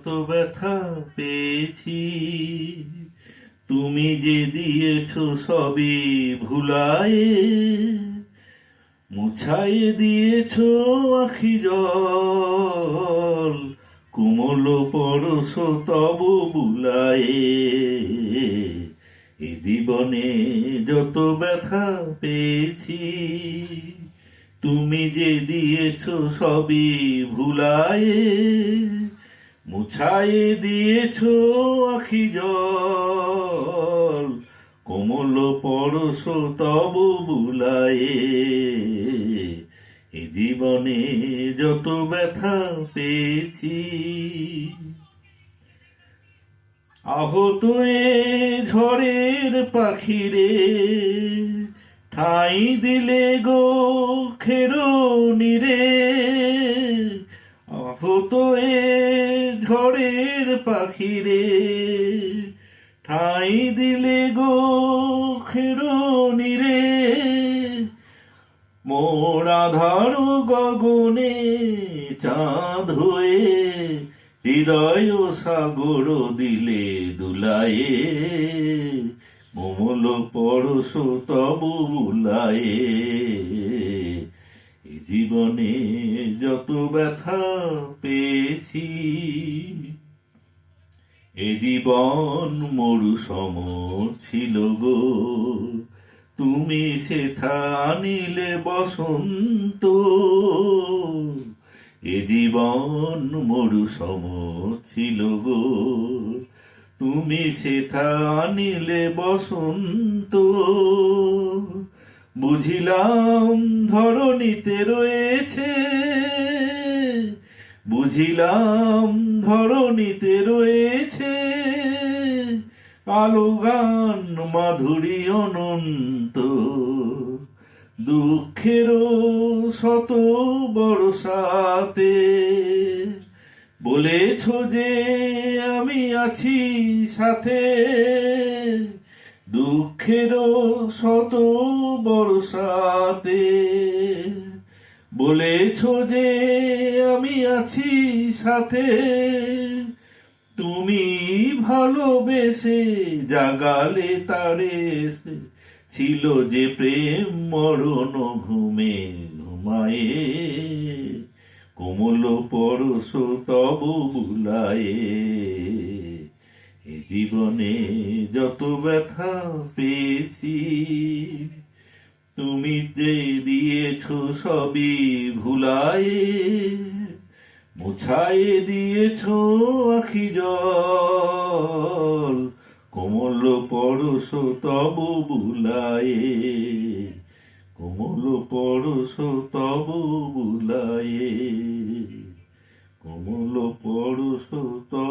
যত ব্যথা পেয়েছি, তুমি যে দিয়েছ সবই ভুলায়ে, মুছাইয়ে দিয়েছ আখি জল, কোমল পরশ তব বুলায়ে। এ জীবনে যত ব্যথা পেয়েছি, তুমি যে দিয়েছ সবই ভুলায়ে, মুছাইয়ে দিয়েছ আখি জল, কোমল পরশ তব বুলায়ে। এ জীবনে যত ব্যথা পেয়েছি, আহত এ ঝড়ের পাখিরে ঠাঁই দিলে গো খেরোনিরে। আহত এ ঝড়ের পাখিরে ঠাঁই দিলে গো খেরোনিরে। মোর আধার গগনে চাঁদ হয়ে হৃদয় সাগর দিলে দুলায়ে, কোমল পরশ তব বুলায়ে। এ জীবনে যত ব্যথা পেয়েছি, এ জীবন মরু সম ছিল গো, তুমি সেথা আনিলে বসন্ত। এ জীবন মরু সম ছিল গো, তুমি সেথা আনিলে বসন্ত। বুঝিলাম ধরণীতে রয়েছে, বুঝিলাম ধরণীতে রয়েছে আলো গান মাধুরী অনন্ত। দুঃখেরও শত বর্ষাতে বলেছ যে আমি আছি সাথে, দুঃখেরও শত বর্ষাতে বলেছ যে আমি আছি সাথে। তুমি ভালোবেসে জাগালে তারে, ছিল যে প্রেম মরণ ঘুমে ঘুমায়ে, কোমল পরশ তব বুলায়ে। এ জীবনে যত ব্যথা পেয়েছি, তুমি যে দিয়েছ সবই ভুলায়ে, মুছাইয়ে দিয়েছ আখি জল, কোমল পরশ তব বুলায়ে, কোমল পরশ তব বুলায়ে, কোমল পরশ তব